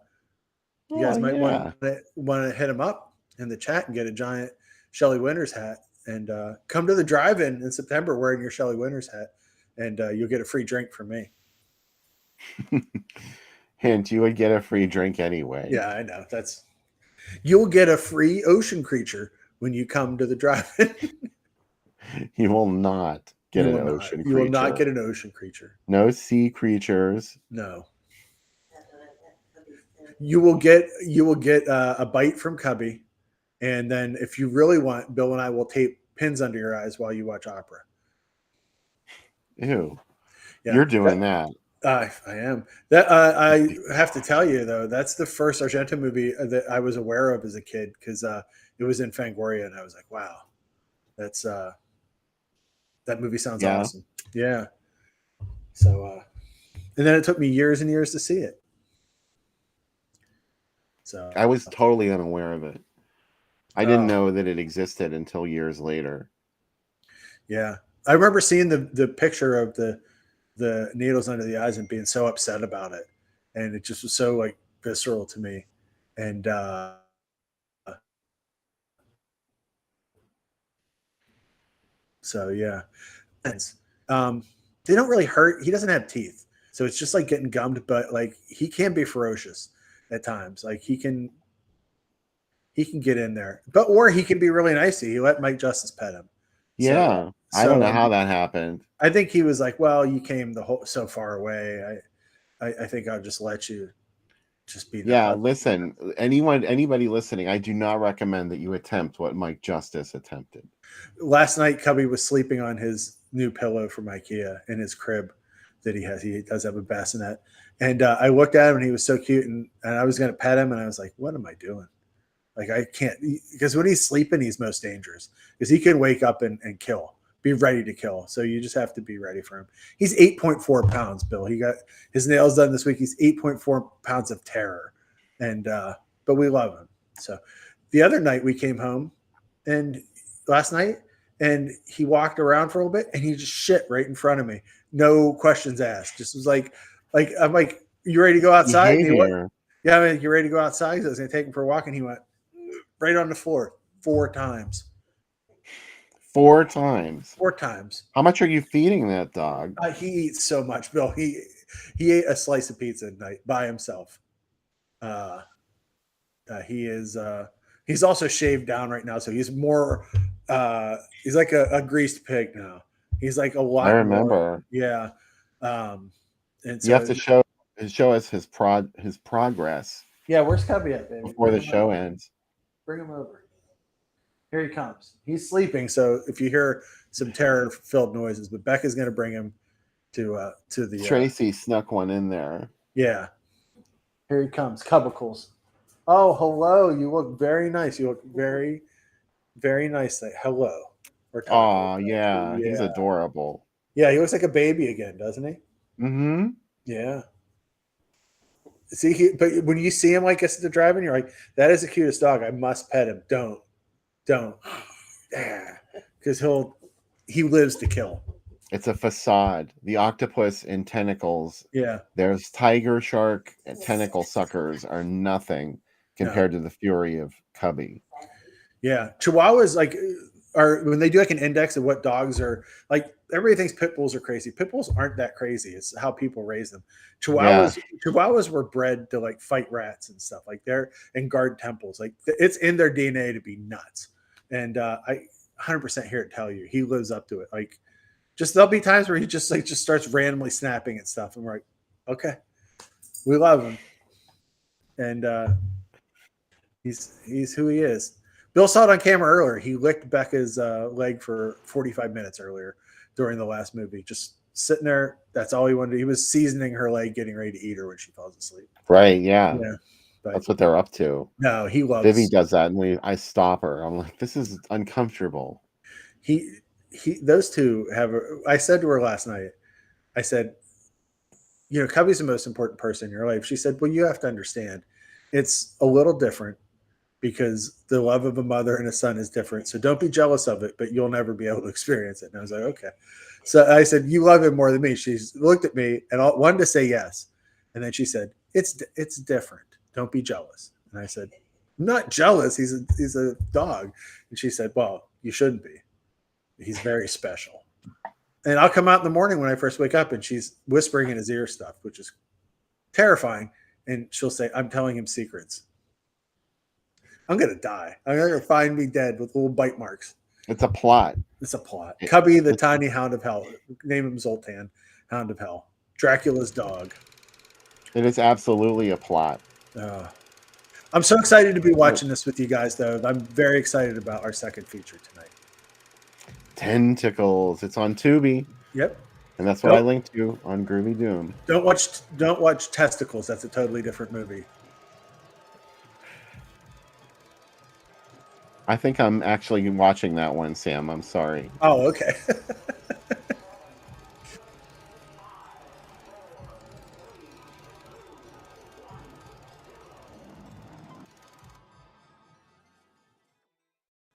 you guys might want to hit him up in the chat and get a giant Shelley Winters hat. And come to the drive-in in September wearing your Shelley Winters hat. And you'll get a free drink from me. Hint, you would get a free drink anyway. Yeah, I know. You'll get a free ocean creature when you come to the drive-in. You will not get an ocean creature. You will not get an ocean creature. No sea creatures. No. You will get a bite from Cubby, and then if you really want, Bill and I will tape pins under your eyes while you watch opera. Ew. Yeah, you're doing that. I am. That I have to tell you though, that's the first Argento movie that I was aware of as a kid because it was in Fangoria, and I was like, wow, that's that movie sounds awesome. Yeah. So And then it took me years and years to see it. So I was totally unaware of it. I didn't know that it existed until years later. Yeah. I remember seeing the picture of the needles under the eyes and being so upset about it. And it just was so like visceral to me. And so yeah. They don't really hurt. He doesn't have teeth. So it's just like getting gummed, but like he can be ferocious at times. Like he can get in there. Or he can be really nice to you. He let Mike Justice pet him. Yeah. I don't know how that happened. I think he was like, well, you came so far away. I think I'll just let you just be there. Yeah, listen, anybody listening, I do not recommend that you attempt what Mike Justice attempted. Last night, Cubby was sleeping on his new pillow from IKEA in his crib that he has. He does have a bassinet. And I looked at him and he was so cute. And I was going to pet him. And I was like, what am I doing? Like, I can't. Because when he's sleeping, he's most dangerous. Because he can wake up and kill. Be ready to kill. So you just have to be ready for him. He's 8.4 pounds, Bill. He got his nails done this week. He's 8.4 pounds of terror. And but we love him. So the other night we came home and last night and he walked around for a little bit and he just shit right in front of me. No questions asked. Just was like I'm like, you ready to go outside? And he went, yeah, I mean, you ready to go outside? So I was gonna take him for a walk and he went right on the floor 4 times. 4 times. 4 times. How much are you feeding that dog? He eats so much, Bill. He ate a slice of pizza at night by himself. He is. He's also shaved down right now, so he's more. He's like a greased pig now. He's like a lot. I remember. More, yeah. And so you have to show us his progress. Yeah, where's Cubby at, baby? Before the show ends. Bring him over. Here he comes. He's sleeping, so if you hear some terror-filled noises, but Becca's going to bring him to the. Tracy snuck one in there. Yeah. Here he comes, Cubbicles. Oh, hello. You look very nice. You look very, very nice. Hello. Oh, yeah. He's adorable. Yeah, he looks like a baby again, doesn't he? Mm-hmm. Yeah. See, but when you see him like us at the drive-in, you're like, that is the cutest dog. I must pet him. Don't. Because he lives to kill. It's a facade. The octopus in tentacles. Yeah. There's tiger shark and tentacle suckers are nothing compared to the fury of Cubby. Yeah. Chihuahuas when they do like an index of what dogs are like, everybody thinks pit bulls are crazy. Pit bulls aren't that crazy. It's how people raise them. Chihuahuas were bred to like fight rats and stuff like and guard temples. Like it's in their DNA to be nuts. And I 100% here to tell you, he lives up to it. Like there'll be times where he just starts randomly snapping at stuff. And we're like, okay, we love him. And he's who he is. Bill saw it on camera earlier. He licked Becca's leg for 45 minutes earlier during the last movie. Just sitting there. That's all he wanted. He was seasoning her leg, getting ready to eat her when she falls asleep. Right. Yeah. But that's what they're up to. No, he loves. Vivi does that, and I stop her. I'm like, this is uncomfortable. Those two have. I said to her last night. I said, Cubby's the most important person in your life. She said, well, you have to understand, it's a little different. Because the love of a mother and a son is different. So don't be jealous of it, but you'll never be able to experience it. And I was like, okay. So I said, you love him more than me. She looked at me and wanted to say yes. And then she said, it's different. Don't be jealous. And I said, I'm not jealous. He's a dog. And she said, well, you shouldn't be. He's very special. And I'll come out in the morning when I first wake up and she's whispering in his ear stuff, which is terrifying. And she'll say, I'm telling him secrets. I'm going to die. I'm going to find me dead with little bite marks. It's a plot. It's a plot. Cubby, the tiny hound of hell. Name him Zoltan, hound of hell. Dracula's dog. It is absolutely a plot. I'm so excited to be watching this with you guys, though. I'm very excited about our second feature tonight. Tentacles. It's on Tubi. Yep. And that's what I linked to on Groovy Doom. Don't watch Testicles. That's a totally different movie. I think I'm actually watching that one, Sam. I'm sorry. Oh, okay.